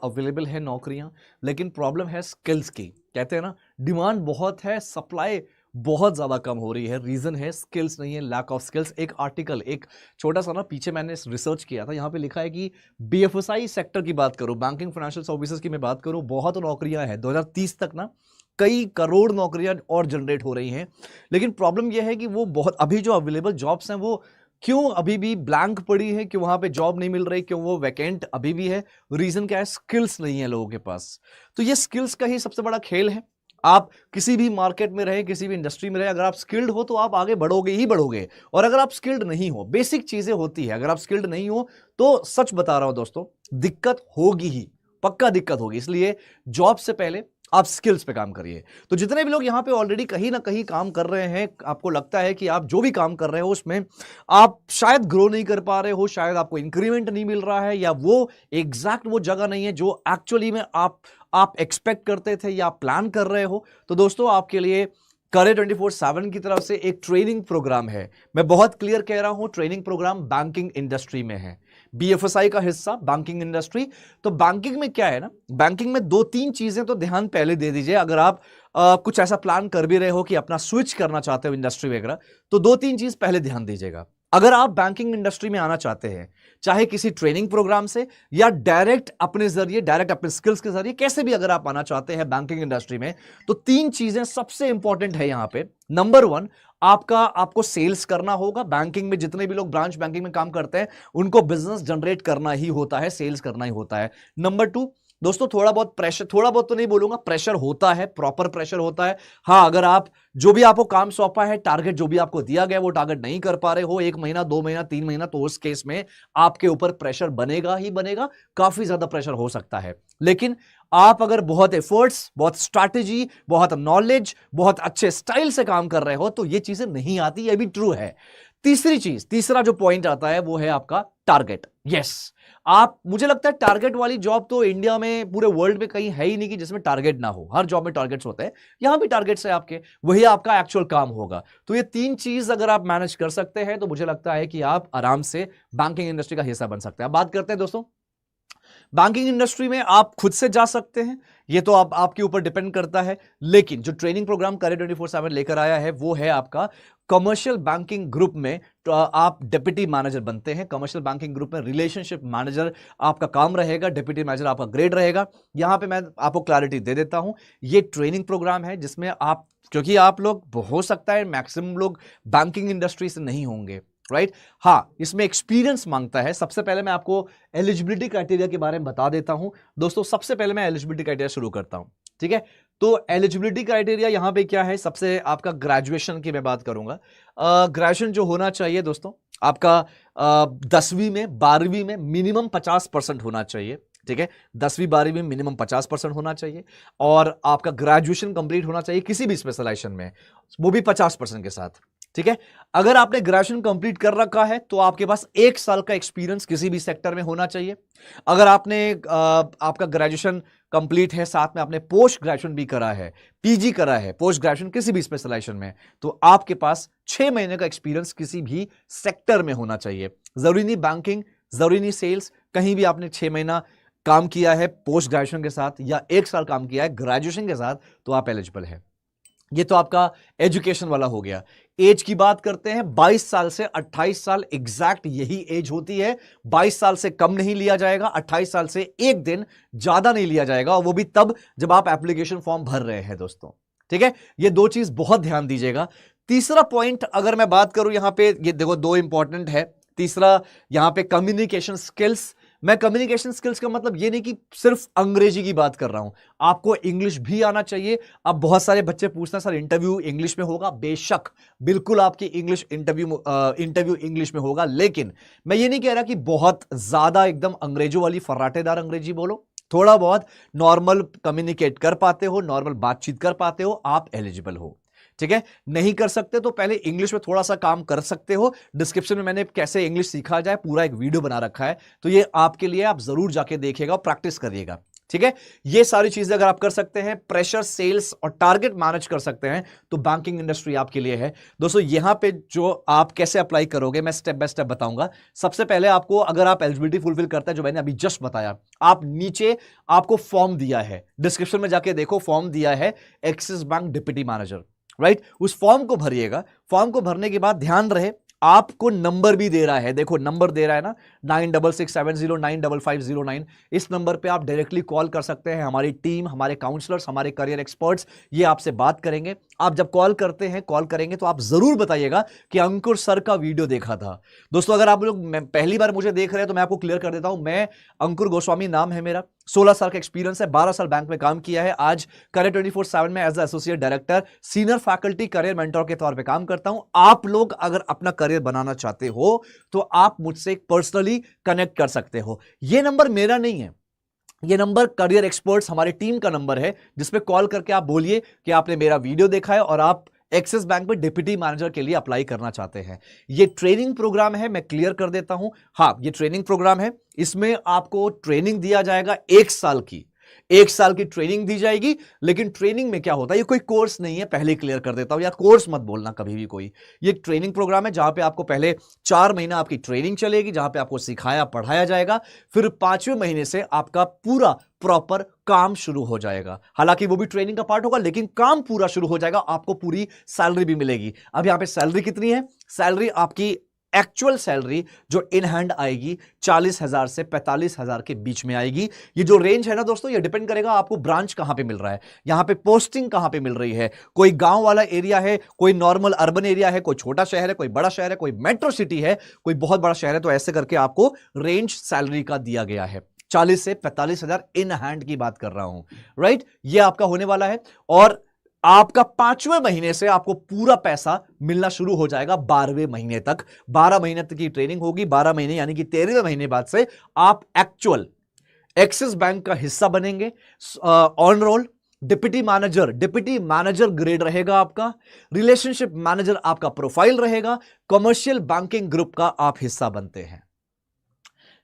Available है नौकरियां, लेकिन प्रॉब्लम है स्किल्स की। कहते हैं ना, डिमांड बहुत है, सप्लाई बहुत ज्यादा कम हो रही है। रीजन है स्किल्स नहीं है, लैक ऑफ स्किल्स। एक आर्टिकल, एक छोटा सा ना पीछे मैंने रिसर्च किया था, यहां पे लिखा है कि बीएफएसआई सेक्टर की बात करूं, बैंकिंग फाइनेंशियल सर्विसेज की मैं बात करूं, बहुत नौकरियां हैं 2030 तक ना, कई करोड़ नौकरियां और जनरेट हो रही हैं। लेकिन प्रॉब्लम यह है कि वो बहुत, अभी जो अवेलेबल जॉब्स हैं वो क्यों अभी भी ब्लैंक पड़ी है, क्यों वहां पे जॉब नहीं मिल रही, क्यों वो वैकेंट अभी भी है? रीजन क्या है? स्किल्स नहीं है लोगों के पास। तो ये स्किल्स का ही सबसे बड़ा खेल है। आप किसी भी मार्केट में रहे, किसी भी इंडस्ट्री में रहे, अगर आप स्किल्ड हो तो आप आगे बढ़ोगे ही बढ़ोगे। और अगर आप स्किल्ड नहीं हो, बेसिक चीजें होती है, अगर आप स्किल्ड नहीं हो तो सच बता रहा हूं दोस्तों, दिक्कत होगी ही, पक्का दिक्कत होगी। इसलिए जॉब से पहले आप स्किल्स पे काम करिए। तो जितने भी लोग यहां पे ऑलरेडी कहीं ना कहीं काम कर रहे हैं, आपको लगता है कि आप जो भी काम कर रहे हो उसमें आप शायद ग्रो नहीं कर पा रहे हो, शायद आपको इंक्रीमेंट नहीं मिल रहा है, या वो एग्जैक्ट वो जगह नहीं है जो एक्चुअली में आप एक्सपेक्ट करते थे या प्लान कर रहे हो, तो दोस्तों आपके लिए करे 24/7 की तरफ से एक ट्रेनिंग प्रोग्राम है। मैं बहुत क्लियर कह रहा हूं, ट्रेनिंग प्रोग्राम बैंकिंग इंडस्ट्री में है, बीएफएसआई का हिस्सा बैंकिंग इंडस्ट्री। तो बैंकिंग में क्या है ना, बैंकिंग में 2-3 चीजें तो ध्यान पहले दे दीजिए। अगर आप कुछ ऐसा प्लान कर भी रहे हो कि अपना स्विच करना चाहते हो इंडस्ट्री वगैरह, तो 2-3 चीज पहले ध्यान दीजिएगा। अगर आप बैंकिंग इंडस्ट्री में आना चाहते हैं, चाहे किसी ट्रेनिंग प्रोग्राम से या डायरेक्ट अपने जरिए, डायरेक्ट अपने स्किल्स के जरिए, कैसे भी अगर आप आना चाहते हैं बैंकिंग इंडस्ट्री में, तो 3 चीजें सबसे इंपॉर्टेंट है यहां पे। नंबर 1, आपको सेल्स करना होगा। बैंकिंग में जितने भी लोग ब्रांच बैंकिंग में काम करते हैं उनको बिजनेस जनरेट करना ही होता है, सेल्स करना ही होता है। नंबर 2, दोस्तों थोड़ा बहुत प्रेशर, थोड़ा बहुत तो नहीं बोलूंगा, प्रेशर होता है, प्रॉपर प्रेशर होता है। हाँ, अगर आप जो भी आपको काम सौंपा है, टारगेट जो भी आपको दिया गया है वो टारगेट नहीं कर पा रहे हो 1 महीना, 2 महीना, 3 महीना, तो उस केस में आपके ऊपर प्रेशर बनेगा ही बनेगा, काफी ज्यादा प्रेशर हो सकता है। लेकिन आप अगर बहुत एफर्ट्स, बहुत स्ट्रैटेजी, बहुत नॉलेज, बहुत अच्छे स्टाइल से काम कर रहे हो तो ये चीजें नहीं आती, ये भी ट्रू है। तीसरा जो पॉइंट आता है वो है आपका टारगेट। यस, आप, मुझे लगता है टारगेट वाली जॉब तो इंडिया में, पूरे वर्ल्ड में कहीं है ही नहीं कि जिसमें टारगेट ना हो। हर जॉब में टारगेट्स होते हैं, यहां भी टारगेट्स है आपके, वही आपका एक्चुअल काम होगा। तो ये 3 चीज अगर आप मैनेज कर सकते हैं तो मुझे लगता है कि आप आराम से बैंकिंग इंडस्ट्री का हिस्सा बन सकते हैं। अब बात करते हैं दोस्तों, बैंकिंग इंडस्ट्री में आप खुद से जा सकते हैं, ये तो आपके ऊपर डिपेंड करता है। लेकिन जो ट्रेनिंग प्रोग्राम करे 24/7 लेकर आया है वो है आपका कमर्शियल बैंकिंग ग्रुप में, तो आप डिप्टी मैनेजर बनते हैं। कमर्शियल बैंकिंग ग्रुप में रिलेशनशिप मैनेजर आपका काम रहेगा, डिप्टी मैनेजर आपका ग्रेड रहेगा। यहां पे मैं आपको क्लैरिटी दे देता हूं, ये ट्रेनिंग प्रोग्राम है जिसमें आप, क्योंकि आप लोग, हो सकता है मैक्सिमम लोग बैंकिंग इंडस्ट्री से नहीं होंगे, राइट? हाँ, इसमें एक्सपीरियंस मांगता है। सबसे पहले मैं आपको एलिजिबिलिटी क्राइटेरिया के बारे में बता देता हूं दोस्तों। सबसे पहले मैं एलिजिबिलिटी क्राइटेरिया शुरू करता हूं, ठीक है? तो एलिजिबिलिटी क्राइटेरिया यहां पे क्या है, सबसे आपका ग्रेजुएशन की मैं बात करूंगा। ग्रेजुएशन जो होना चाहिए दोस्तों आपका 10वीं में, 12वीं में मिनिमम 50% होना चाहिए, ठीक है? 10वीं 12वीं में मिनिमम 50% होना चाहिए, और आपका ग्रेजुएशन कंप्लीट होना चाहिए किसी भी स्पेशलाइजेशन में, वो भी 50% के साथ, ठीक है? अगर आपने ग्रेजुएशन कंप्लीट कर रखा है तो आपके पास 1 साल का एक्सपीरियंस किसी भी सेक्टर में होना चाहिए। अगर आपने आपका ग्रेजुएशन कंप्लीट है, साथ में आपने पोस्ट ग्रेजुएशन भी करा है, पीजी करा है, पोस्ट ग्रेजुएशन किसी भी स्पेशलाइजेशन में, तो आपके पास 6 महीने का एक्सपीरियंस किसी भी सेक्टर में होना चाहिए। जरूरी नहीं बैंकिंग, जरूरी नहीं सेल्स, कहीं भी आपने 6 महीना काम किया है पोस्ट ग्रेजुएशन के साथ या 1 साल काम किया है ग्रेजुएशन के साथ, तो आप एलिजिबल है। ये तो आपका एजुकेशन वाला हो गया। एज की बात करते हैं, 22 साल से 28 साल एग्जैक्ट यही एज होती है। 22 साल से कम नहीं लिया जाएगा, 28 साल से 1 दिन ज्यादा नहीं लिया जाएगा, और वो भी तब जब आप एप्लीकेशन फॉर्म भर रहे हैं दोस्तों, ठीक है? ये 2 चीज बहुत ध्यान दीजिएगा। तीसरा पॉइंट अगर मैं बात करूं यहां पे, ये देखो 2 इंपॉर्टेंट है। तीसरा यहां पे कम्युनिकेशन स्किल्स। मैं कम्युनिकेशन स्किल्स का मतलब ये नहीं कि सिर्फ अंग्रेजी की बात कर रहा हूं, आपको इंग्लिश भी आना चाहिए। अब बहुत सारे बच्चे पूछते हैं सर इंटरव्यू इंग्लिश में होगा? बेशक, बिल्कुल आपकी इंटरव्यू इंग्लिश में होगा, लेकिन मैं ये नहीं कह रहा कि बहुत ज्यादा एकदम अंग्रेजों वाली फर्राटेदार अंग्रेजी बोलो। थोड़ा बहुत नॉर्मल कम्युनिकेट कर पाते हो, नॉर्मल बातचीत कर पाते हो, आप एलिजिबल हो, ठीक है? नहीं कर सकते तो पहले इंग्लिश में थोड़ा सा काम कर सकते हो। डिस्क्रिप्शन में मैंने कैसे इंग्लिश सीखा जाए पूरा एक वीडियो बना रखा है, तो ये आपके लिए, आप जरूर जाके देखिएगा और प्रैक्टिस करिएगा। ठीक है, ये सारी चीजें अगर आप कर सकते हैं, प्रेशर, सेल्स और टारगेट मैनेज कर सकते हैं, तो बैंकिंग इंडस्ट्री आपके लिए है। दोस्तों यहां पे जो आप कैसे अप्लाई करोगे मैं स्टेप बाय स्टेप बताऊंगा। सबसे पहले आपको, अगर आप एलिजिबिलिटी फुलफिल करते हैं जो मैंने अभी जस्ट बताया, आप नीचे आपको फॉर्म दिया है, डिस्क्रिप्शन में जाके देखो, फॉर्म दिया है axis bank deputy manager, right. उस फॉर्म को भरिएगा। फॉर्म को भरने के बाद ध्यान रहे आपको नंबर भी दे रहा है, देखो नंबर दे रहा है ना, 9667095509। इस नंबर पे आप डायरेक्टली कॉल कर सकते हैं। हमारी टीम, हमारे काउंसलर्स, हमारे करियर एक्सपर्ट्स ये आपसे बात करेंगे। आप जब कॉल करते हैं, कॉल करेंगे तो आप जरूर बताइएगा कि अंकुर सर का वीडियो देखा था। दोस्तों अगर आप लोग पहली बार मुझे देख रहे हैं तो मैं आपको क्लियर कर देता हूं, मैं अंकुर गोस्वामी नाम है मेरा, 16 साल का एक्सपीरियंस है, 12 साल बैंक में काम किया है। आज करियर 24/7 में as associate director, senior faculty, career mentor के तौर पे काम करता हूं। आप लोग अगर अपना करियर बनाना चाहते हो तो आप मुझसे पर्सनली कनेक्ट कर सकते हो। यह नंबर मेरा नहीं है, ये नंबर करियर एक्सपर्ट्स हमारी टीम का नंबर है, जिसपे कॉल करके आप बोलिए कि आपने मेरा वीडियो देखा है और आप एक्सिस बैंक में डिप्टी मैनेजर के लिए अप्लाई करना चाहते हैं। ये ट्रेनिंग प्रोग्राम है, मैं क्लियर कर देता हूं। हां, ये ट्रेनिंग प्रोग्राम है, इसमें आपको ट्रेनिंग दिया जाएगा 1 साल की, 1 साल की ट्रेनिंग दी जाएगी। लेकिन ट्रेनिंग में क्या होता है, ये कोई कोर्स नहीं है, पहले क्लियर कर देता हूं, यार कोर्स मत बोलना कभी भी कोई। ये ट्रेनिंग प्रोग्राम है जहां पे आपको पहले 4 महीना आपकी ट्रेनिंग चलेगी, जहां पे आपको सिखाया पढ़ाया जाएगा। फिर 5वें महीने से आपका पूरा प्रॉपर काम शुरू हो जाएगा। हालांकि वो भी ट्रेनिंग का पार्ट होगा, लेकिन काम पूरा शुरू हो जाएगा, आपको पूरी सैलरी भी मिलेगी। अब यहां पे सैलरी कितनी है, सैलरी आपकी एक्चुअल सैलरी जो इन हैंड आएगी 40,000 से 45,000 के बीच में आएगी। ये जो रेंज है ना दोस्तों, ये डिपेंड करेगा आपको ब्रांच कहां पे मिल रहा है, यहां पे पोस्टिंग कहां पे मिल रही है। कोई गांव वाला एरिया है, कोई नॉर्मल अर्बन एरिया है, कोई छोटा शहर है, कोई बड़ा शहर है, कोई मेट्रो सिटी है, कोई बहुत बड़ा शहर है। तो ऐसे करके आपको रेंज सैलरी का दिया गया है। 40 से 45,000 इन हैंड की बात कर रहा हूं, राइट। ये आपका होने वाला है और आपका 5वें महीने से आपको पूरा पैसा मिलना शुरू हो जाएगा 12वें महीने तक। 12 महीने तक की ट्रेनिंग होगी, 12 महीने यानी कि 13वें महीने बाद से आप एक्चुअल एक्सिस बैंक का हिस्सा बनेंगे। On roll deputy manager grade रहेगा आपका, रिलेशनशिप मैनेजर आपका प्रोफाइल रहेगा, कमर्शियल बैंकिंग ग्रुप का आप हिस्सा बनते हैं।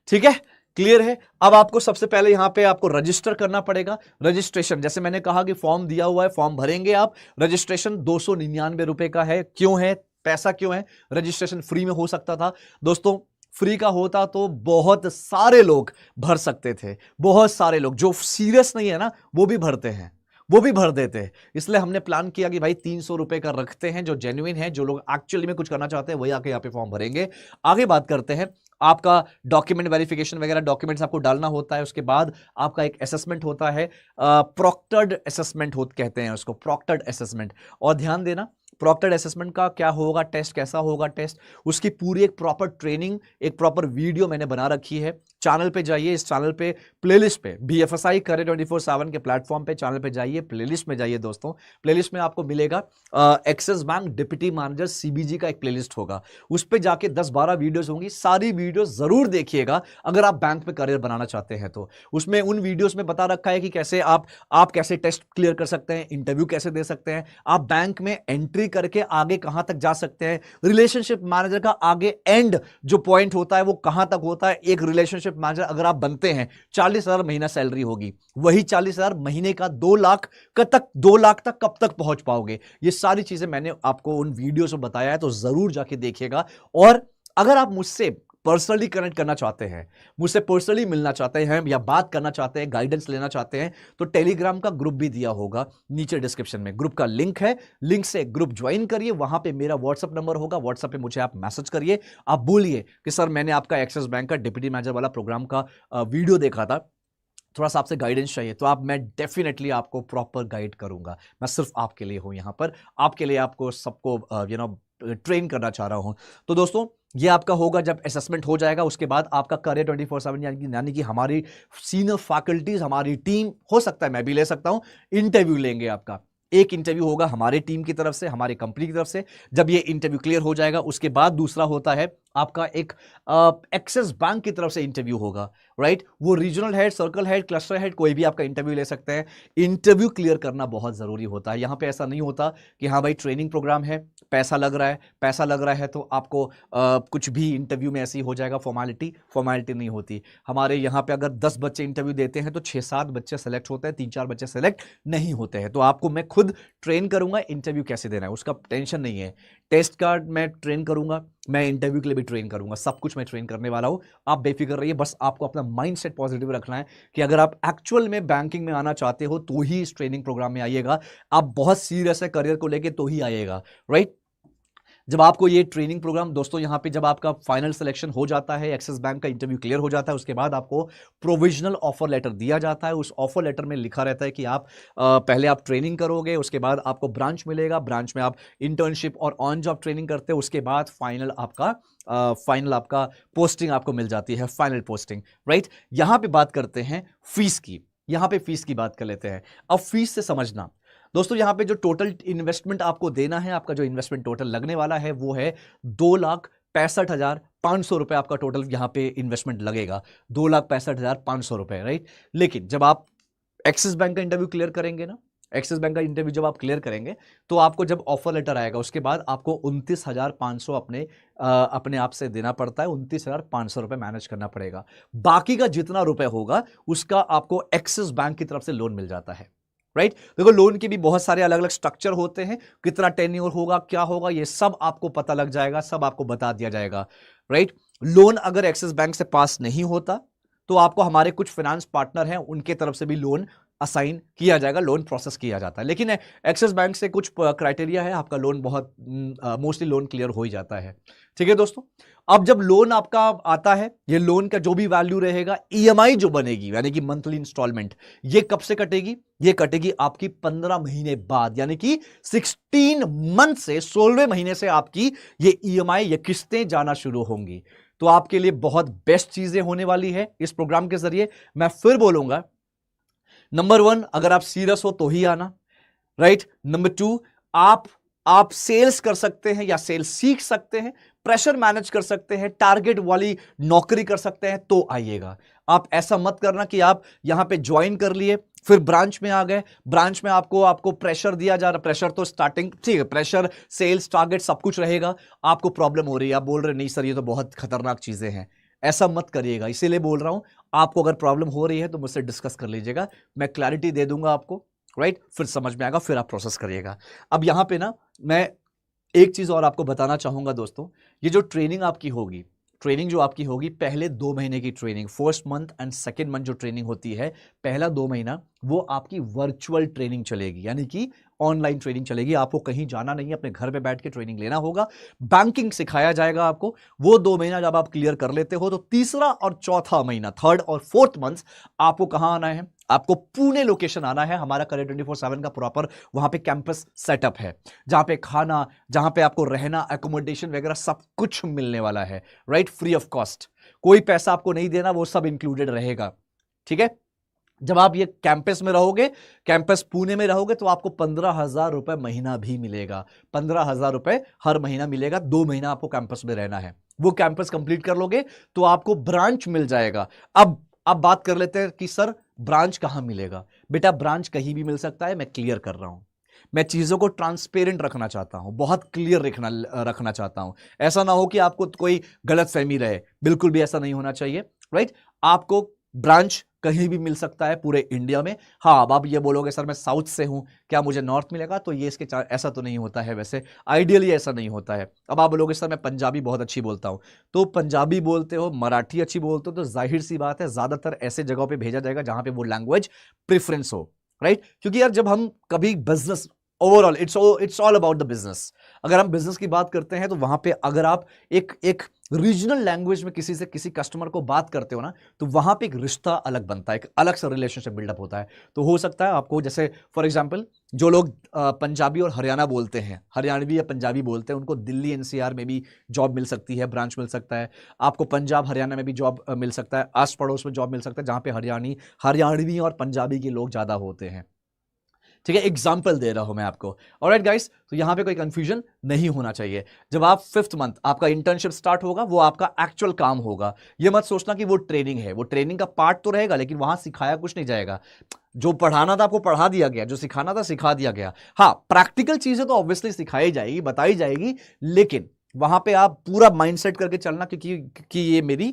ठीक है, क्लियर है। अब आपको सबसे पहले यहां पे आपको रजिस्टर करना पड़ेगा। रजिस्ट्रेशन, जैसे मैंने कहा कि फॉर्म दिया हुआ है, फॉर्म भरेंगे आप। रजिस्ट्रेशन 299 रुपए का है। क्यों है, पैसा क्यों है, रजिस्ट्रेशन फ्री में हो सकता था दोस्तों, फ्री का होता तो बहुत सारे लोग भर सकते थे, बहुत सारे लोग जो सीरियस नहीं है ना वो भी भरते हैं, वो भी भर देते हैं। इसलिए हमने प्लान किया कि भाई 300 रुपए का रखते हैं, जो जेन्युइन है, जो लोग एक्चुअली में कुछ करना चाहते हैं वही आके यहाँ पे फॉर्म भरेंगे। आगे बात करते हैं, आपका डॉक्यूमेंट वेरिफिकेशन वगैरह डॉक्यूमेंट्स आपको डालना होता है। उसके बाद आपका एक असेसमेंट होता है, प्रॉक्टर्ड असेसमेंट कहते हैं उसको, प्रॉक्टर्ड असेसमेंट। और ध्यान देना, प्रॉक्टर्ड असेसमेंट का क्या होगा टेस्ट, कैसा होगा टेस्ट, उसकी पूरी एक प्रॉपर ट्रेनिंग, एक प्रॉपर वीडियो मैंने बना रखी है। चैनल पे जाइए, इस चैनल पे प्लेलिस्ट पे BFSI करियर 24/7 के प्लेटफॉर्म पे चैनल पे जाइए, प्लेलिस्ट में जाइए दोस्तों। प्लेलिस्ट में आपको मिलेगा axis bank deputy manager CBG का एक प्लेलिस्ट होगा, उस पे जाके 10-12 वीडियोस होंगी। सारी वीडियो जरूर देखिएगा अगर आप बैंक में करियर बनाना चाहते हैं तो। उसमें उन वीडियोस में बता रखा है कि कैसे आप कैसे टेस्ट क्लियर कर सकते हैं, इंटरव्यू कैसे दे सकते हैं, आप बैंक में एंट्री करके आगे कहां तक जा सकते हैं, रिलेशनशिप मैनेजर का आगे एंड जो पॉइंट होता है वो कहां तक होता है। एक रिलेशनशिप मैनेजर अगर आप बनते हैं, 40,000 महीना सैलरी होगी, वही 40,000 महीने का 2 लाख तक कब तक पहुंच पाओगे। ये सारी चीजें मैंने आपको उन वीडियोस में बताया है, तो जरूर जाके देखिएगा। और अगर आप मुझसे पर्सनली कनेक्ट करना चाहते हैं, मुझसे पर्सनली मिलना चाहते हैं या बात करना चाहते हैं, गाइडेंस लेना चाहते हैं, तो टेलीग्राम का ग्रुप भी दिया होगा नीचे डिस्क्रिप्शन में, ग्रुप का लिंक है, लिंक से ग्रुप ज्वाइन करिए। वहां पे मेरा व्हाट्सएप नंबर होगा, व्हाट्सएप पे मुझे आप मैसेज करिए, आप बोलिए कि सर मैंने आपका एक्सिस बैंक का डिप्टी मैनेजर वाला प्रोग्राम का वीडियो देखा था, थोड़ा सा आपसे गाइडेंस चाहिए, तो मैं डेफिनेटली आपको प्रॉपर गाइड करूंगा। मैं सिर्फ आपके लिए हूं यहां पर, आपके लिए, आपको सबको ट्रेन करना चाह रहा हूं। तो दोस्तों ये आपका होगा जब असेसमेंट हो जाएगा, उसके बाद आपका करियर 24/7 यानी कि हमारी सीनियर फैकल्टीज, हमारी टीम, हो सकता है मैं भी ले सकता हूं, इंटरव्यू लेंगे आपका। एक इंटरव्यू होगा हमारे टीम की तरफ से, हमारे कंपनी की तरफ से। जब ये इंटरव्यू क्लियर हो जाएगा उसके बाद दूसरा होता है आपका एक एक्सिस बैंक की तरफ से इंटरव्यू होगा, राइट। वो regional head, circle head, cluster head, कोई भी आपका इंटरव्यू ले सकते हैं। इंटरव्यू क्लियर करना बहुत जरूरी होता है। यहां पे ऐसा नहीं होता कि हाँ भाई ट्रेनिंग प्रोग्राम है, पैसा लग रहा है तो आपको कुछ भी इंटरव्यू में ऐसे ही हो जाएगा, फॉर्मेलिटी नहीं होती। हमारे यहाँ पे अगर 10 बच्चे इंटरव्यू देते हैं तो 6-7 बच्चे सेलेक्ट होते हैं, 3-4 बच्चे सेलेक्ट नहीं होते हैं। तो आपको मैं खुद ट्रेन करूंगा इंटरव्यू कैसे देना है, उसका टेंशन नहीं है। टेस्ट कार्ड मैं ट्रेन करूंगा, मैं इंटरव्यू के लिए भी ट्रेन करूंगा, सब कुछ मैं ट्रेन करने वाला हूं। आप बेफिक्र रहिए, बस आपको अपना माइंडसेट पॉजिटिव रखना है कि अगर आप एक्चुअल में बैंकिंग में आना चाहते हो तो ही इस ट्रेनिंग प्रोग्राम में आइएगा। आप बहुत सीरियस है करियर को लेके तो ही आइएगा, राइट। जब आपको ये ट्रेनिंग प्रोग्राम दोस्तों, यहाँ पे जब आपका फाइनल सिलेक्शन हो जाता है, एक्सिस बैंक का इंटरव्यू क्लियर हो जाता है, उसके बाद आपको प्रोविजनल ऑफर लेटर दिया जाता है। उस ऑफर लेटर में लिखा रहता है कि आप पहले आप ट्रेनिंग करोगे, उसके बाद आपको ब्रांच मिलेगा, ब्रांच में आप इंटर्नशिप और ऑन जॉब ट्रेनिंग करते हो, उसके बाद फाइनल आपका पोस्टिंग आपको मिल जाती है, फाइनल पोस्टिंग, राइट। यहां पे बात करते हैं फीस की, यहां पे फीस की बात कर लेते हैं। अब फीस से समझना दोस्तों, यहां पे जो टोटल इन्वेस्टमेंट आपको देना है, आपका जो इन्वेस्टमेंट टोटल लगने वाला है वो है 2,65,500 रुपए आपका टोटल यहां पे इन्वेस्टमेंट लगेगा, 2,65,500 रुपए, राइट। लेकिन जब आप एक्सिस बैंक का इंटरव्यू क्लियर करेंगे ना, एक्सिस बैंक का इंटरव्यू जब आप क्लियर करेंगे तो आपको जब ऑफर लेटर आएगा उसके बाद आपको 29,500 अपने आप से देना पड़ता है, 29,500 रुपए मैनेज करना पड़ेगा। बाकी का जितना रुपए होगा उसका आपको एक्सिस बैंक की तरफ से लोन मिल जाता है, राइट। देखो लोन के भी बहुत सारे अलग अलग स्ट्रक्चर होते हैं, कितना टेन्योर होगा, क्या होगा, ये सब आपको पता लग जाएगा, सब आपको बता दिया जाएगा, राइट। लोन अगर एक्सिस बैंक से पास नहीं होता तो आपको हमारे कुछ फाइनेंस पार्टनर हैं उनके तरफ से भी लोन असाइन किया जाएगा, लोन प्रोसेस किया जाता है। लेकिन एक्सिस बैंक से कुछ क्राइटेरिया है, आपका लोन बहुत मोस्टली लोन क्लियर हो ही जाता है, ठीक है दोस्तों। अब जब लोन आपका आता है, ये लोन का जो भी वैल्यू रहेगा, ईएमआई जो बनेगी यानी कि मंथली इंस्टॉलमेंट, ये कब से कटेगी, ये कटेगी आपकी 15 महीने बाद, यानी कि 16 मंथ से 16वें महीने से आपकी ये ईएमआई, ये किस्तें जाना शुरू होंगी। तो आपके लिए बहुत बेस्ट चीजें होने वाली है इस प्रोग्राम के जरिए। मैं फिर बोलूंगा, नंबर 1 अगर आप सीरियस हो तो ही आना, राइट। नंबर 2 आप सेल्स कर सकते हैं या सेल्स सीख सकते हैं, प्रेशर मैनेज कर सकते हैं, टारगेट वाली नौकरी कर सकते हैं तो आइएगा। आप ऐसा मत करना कि आप यहां पे ज्वाइन कर लिए फिर ब्रांच में आ गए, ब्रांच में आपको प्रेशर दिया जा रहा, प्रेशर तो स्टार्टिंग ठीक है, प्रेशर सेल्स टारगेट सब कुछ रहेगा, आपको प्रॉब्लम हो रही है, आप बोल रहे नहीं सर ये तो बहुत खतरनाक चीजें हैं, ऐसा मत करिएगा। इसीलिए बोल रहा हूं, आपको अगर प्रॉब्लम हो रही है तो मुझसे डिस्कस कर लीजिएगा, मैं क्लैरिटी दे दूंगा आपको, राइट। फिर समझ में आएगा, फिर आप प्रोसेस करिएगा। अब यहां पे ना मैं एक चीज और आपको बताना चाहूंगा दोस्तों, ये जो ट्रेनिंग आपकी होगी, ट्रेनिंग जो आपकी होगी, पहले 2 महीने की training, first month and second month जो ट्रेनिंग होती है, पहला 2 महीना वो आपकी वर्चुअल ट्रेनिंग चलेगी, यानी कि ऑनलाइन ट्रेनिंग चलेगी। आपको कहीं जाना नहीं है, अपने घर पे बैठ के ट्रेनिंग लेना होगा, बैंकिंग सिखाया जाएगा आपको। वो 2 महीना जब आप क्लियर कर लेते हो तो तीसरा और चौथा महीना, थर्ड और फोर्थ मंथ, आपको कहां आना है, आपको पुणे लोकेशन आना है। हमारा करियर 24/7 का प्रॉपर वहां पे कैंपस सेटअप है, जहां पे खाना, जहां पे आपको रहना, एकोमोडेशन वगैरह सब कुछ मिलने वाला है, राइट, फ्री ऑफ कॉस्ट। कोई पैसा आपको नहीं देना, वो सब इंक्लूडेड रहेगा, ठीक है। जब आप ये कैंपस में रहोगे, कैंपस पुणे में रहोगे, तो आपको 15,000 रुपए महीना भी मिलेगा, 15,000 रुपए हर महीना मिलेगा। 2 महीना आपको कैंपस में रहना है, वो कैंपस कंप्लीट कर लोगे तो आपको ब्रांच मिल जाएगा। अब बात कर लेते हैं कि सर ब्रांच कहां मिलेगा। बेटा ब्रांच कहीं भी मिल सकता है, मैं क्लियर कर रहा हूं, मैं चीजों को ट्रांसपेरेंट रखना चाहता हूं, बहुत क्लियर रखना चाहता हूं। ऐसा ना हो कि आपको कोई गलत फहमी रहे, बिल्कुल भी ऐसा नहीं होना चाहिए, राइट। आपको ब्रांच कहीं भी मिल सकता है पूरे इंडिया में। हाँ, अब आप ये बोलोगे सर मैं साउथ से हूं, क्या मुझे नॉर्थ मिलेगा, तो ये ऐसा तो नहीं होता है, वैसे आइडियली ऐसा नहीं होता है। अब आप बोलोगे सर मैं पंजाबी बहुत अच्छी बोलता हूं, तो पंजाबी बोलते हो, मराठी अच्छी बोलते हो, तो जाहिर सी बात है ज्यादातर ऐसे जगहों पे भेजा जाएगा जहां पे वो लैंग्वेज प्रेफरेंस हो, राइट। क्योंकि यार जब हम कभी business, overall it's all about the business, अगर हम बिजनेस की बात करते हैं तो वहां पे अगर आप एक रीजनल लैंग्वेज में किसी से, किसी कस्टमर को बात करते हो ना, तो वहां पे एक रिश्ता अलग बनता है, एक अलग सा रिलेशनशिप बिल्डअप होता है। तो हो सकता है आपको, जैसे फॉर एग्जांपल जो लोग पंजाबी और हरियाणा बोलते हैं, हरियाणवी या पंजाबी बोलते हैं, उनको दिल्ली एनसीआर में भी जॉब मिल सकती है, ब्रांच मिल सकता है। आपको पंजाब हरियाणा में भी जॉब मिल सकता है, आस पड़ोस में जॉब मिल सकता है, जहां पे हरियाणवी और पंजाबी के लोग ज्यादा होते हैं, ठीक है, एग्जाम्पल दे रहा हूं मैं आपको। ऑलराइट गाइस, तो यहां पे कोई कंफ्यूजन नहीं होना चाहिए। जब आप 5th मंथ आपका इंटर्नशिप स्टार्ट होगा, वो आपका एक्चुअल काम होगा। ये मत सोचना कि वो ट्रेनिंग है, वो ट्रेनिंग का पार्ट तो रहेगा लेकिन वहां सिखाया कुछ नहीं जाएगा। जो पढ़ाना था आपको पढ़ा दिया गया, जो सिखाना था सिखा दिया गया। हाँ, प्रैक्टिकल चीजें तो ऑब्वियसली सिखाई जाएगी, बताई जाएगी, लेकिन वहां पे आप पूरा माइंडसेट करके चलना कि ये मेरी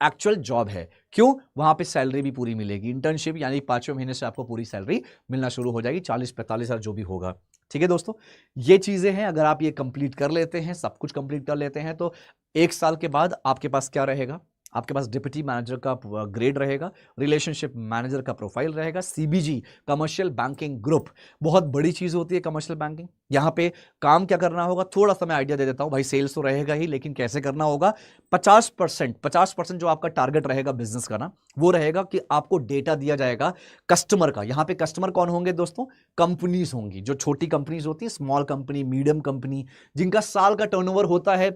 एक्चुअल जॉब है। क्यों? वहां पे सैलरी भी पूरी मिलेगी। इंटर्नशिप यानी 5वें महीने से आपको पूरी सैलरी मिलना शुरू हो जाएगी, 40-45 हजार जो भी होगा। ठीक है दोस्तों, ये चीजें हैं। अगर आप ये कंप्लीट कर लेते हैं, सब कुछ कंप्लीट कर लेते हैं, तो 1 साल के बाद आपके पास क्या रहेगा? आपके पास डिप्टी मैनेजर का ग्रेड रहेगा, रिलेशनशिप मैनेजर का प्रोफाइल रहेगा, सीबीजी कमर्शियल बैंकिंग ग्रुप। बहुत बड़ी चीज होती है कमर्शियल बैंकिंग। यहां पे काम क्या करना होगा, थोड़ा सा मैं आइडिया दे देता हूं भाई। सेल्स तो रहेगा ही, लेकिन कैसे करना होगा? 50% जो आपका टारगेट रहेगा बिजनेस का ना, वो रहेगा कि आपको डेटा दिया जाएगा कस्टमर का। यहां पे कस्टमर कौन होंगे दोस्तों? कंपनीज होंगी, जो छोटी कंपनीज होती है, स्मॉल कंपनी, मीडियम कंपनी, जिनका साल का टर्नओवर होता है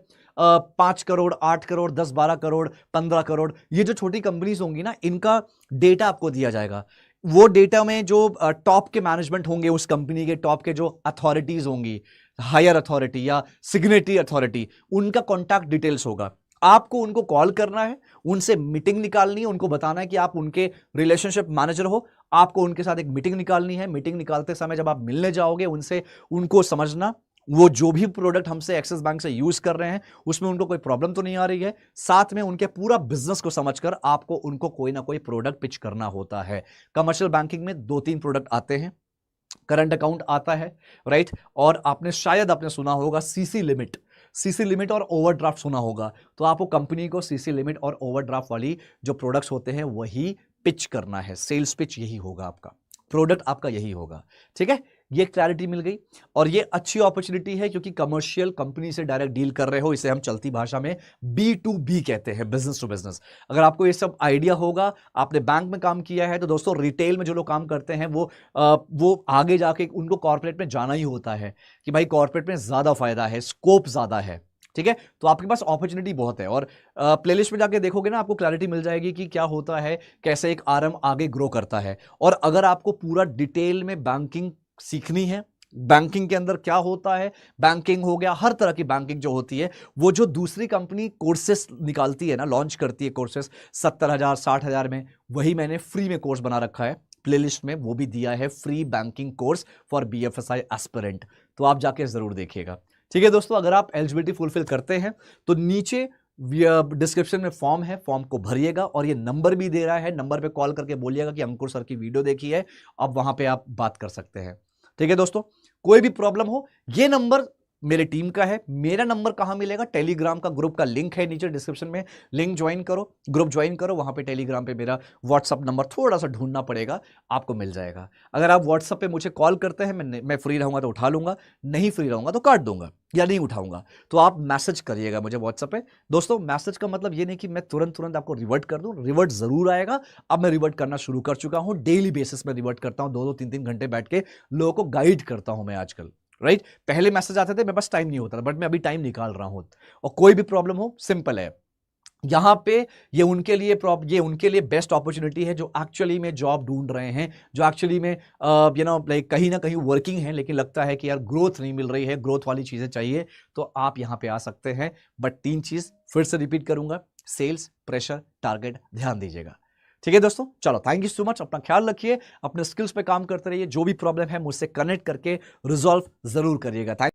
5 करोड़, 8 करोड़, 10-12 करोड़, 15 करोड़। ये जो छोटी कंपनीज होंगी ना, इनका डेटा आपको दिया जाएगा। वो डेटा में जो टॉप के मैनेजमेंट होंगे, उस कंपनी के टॉप के जो अथॉरिटीज होंगी, हायर अथॉरिटी या सिग्नेटरी अथॉरिटी, उनका कॉन्टैक्ट डिटेल्स होगा। आपको उनको कॉल करना है, उनसे मीटिंग निकालनी है, उनको बताना है कि आप उनके रिलेशनशिप मैनेजर हो। आपको उनके साथ एक मीटिंग निकालनी है। मीटिंग निकालते समय जब आप मिलने जाओगे उनसे, उनको समझना वो जो भी प्रोडक्ट हमसे एक्सिस बैंक से यूज कर रहे हैं उसमें उनको कोई प्रॉब्लम तो नहीं आ रही है। साथ में उनके पूरा बिजनेस को समझकर आपको उनको कोई ना कोई प्रोडक्ट पिच करना होता है। कमर्शियल बैंकिंग में 2-3 प्रोडक्ट आते हैं। करंट अकाउंट आता है, राइट, और आपने सुना होगा सीसी लिमिट और ओवरड्राफ्ट सुना होगा। तो आपको कंपनी को सीसी लिमिट और ओवरड्राफ्ट वाली जो प्रोडक्ट्स होते हैं वही पिच करना है। सेल्स पिच यही होगा, आपका प्रोडक्ट आपका यही होगा। ठीक है, ये क्लैरिटी मिल गई। और ये अच्छी अपॉर्चुनिटी है क्योंकि कमर्शियल कंपनी से डायरेक्ट डील कर रहे हो। इसे हम चलती भाषा में B2B कहते हैं, बिजनेस टू बिजनेस। अगर आपको ये सब आइडिया होगा, आपने बैंक में काम किया है, तो दोस्तों रिटेल में जो लोग काम करते हैं वो आगे जाके उनको कॉर्पोरेट में जाना ही होता है कि भाई कॉर्पोरेट में ज्यादा फायदा है, स्कोप ज्यादा है। ठीक है, तो आपके पास अपॉर्चुनिटी बहुत है। और प्लेलिस्ट में जाके देखोगे ना, आपको क्लैरिटी मिल जाएगी कि क्या होता है, कैसे एक आरएम आगे ग्रो करता है। और अगर आपको पूरा डिटेल में बैंकिंग सीखनी है, बैंकिंग के अंदर क्या होता है, बैंकिंग हो गया, हर तरह की बैंकिंग जो होती है, वो जो दूसरी कंपनी कोर्सेस निकालती है ना, लॉन्च करती है कोर्सेस 70,000 60,000 में, वही मैंने फ्री में कोर्स बना रखा है प्लेलिस्ट में। वो भी दिया है free banking course for BFSI aspirant, तो आप जाके जरूर देखिएगा। ठीक है दोस्तों, अगर आप एलिजिबिलिटी फुलफिल करते हैं तो नीचे डिस्क्रिप्शन में फॉर्म है, फॉर्म को भरिएगा। और ये नंबर भी दे रहा है, नंबर पे कॉल करके बोलिएगा कि अंकुर सर की वीडियो देखी है, अब वहां पे आप बात कर सकते हैं। ठीक है दोस्तों, कोई भी प्रॉब्लम हो, ये नंबर मेरे टीम का है। मेरा नंबर कहां मिलेगा? टेलीग्राम का ग्रुप का लिंक है नीचे डिस्क्रिप्शन में, लिंक ज्वाइन करो, ग्रुप ज्वाइन करो। वहां पे टेलीग्राम पे मेरा व्हाट्सअप नंबर थोड़ा सा ढूंढना पड़ेगा, आपको मिल जाएगा। अगर आप व्हाट्सअप पे मुझे कॉल करते हैं, मैं फ्री रहूंगा तो उठा लूंगा, नहीं फ्री रहूंगा तो काट दूंगा या नहीं उठाऊंगा। तो आप मैसेज करिएगा मुझे व्हाट्सएप पे। दोस्तों, मैसेज का मतलब ये नहीं कि मैं तुरंत आपको रिवर्ट कर दूं, रिवर्ट जरूर आएगा। अब मैं रिवर्ट करना शुरू कर चुका हूं, डेली बेसिस में रिवर्ट करता हूं, 2-2 3-3 घंटे बैठ के लोगों को गाइड करता हूं मैं आजकल, राइट। पहले मैसेज आते थे, मेरे पास टाइम नहीं होता था, बट मैं अभी टाइम निकाल रहा हूं। और कोई भी प्रॉब्लम हो, सिंपल है, यहां पे ये उनके लिए बेस्ट अपॉर्चुनिटी है जो एक्चुअली में जॉब ढूंढ रहे हैं, जो एक्चुअली में लाइक कहीं ना कहीं वर्किंग है, लेकिन लगता है कि यार ग्रोथ नहीं मिल रही है, ग्रोथ वाली चीजें चाहिए, तो आप यहां पे आ सकते हैं। बट 3 चीज फिर से रिपीट करूंगा, सेल्स, प्रेशर, टारगेट, ध्यान दीजिएगा। ठीक है दोस्तों, चलो, थैंक यू सो मच। अपना ख्याल रखिए, अपने स्किल्स पे काम करते रहिए। जो भी प्रॉब्लम है मुझसे कनेक्ट करके रिजॉल्व जरूर करिएगा। थैंक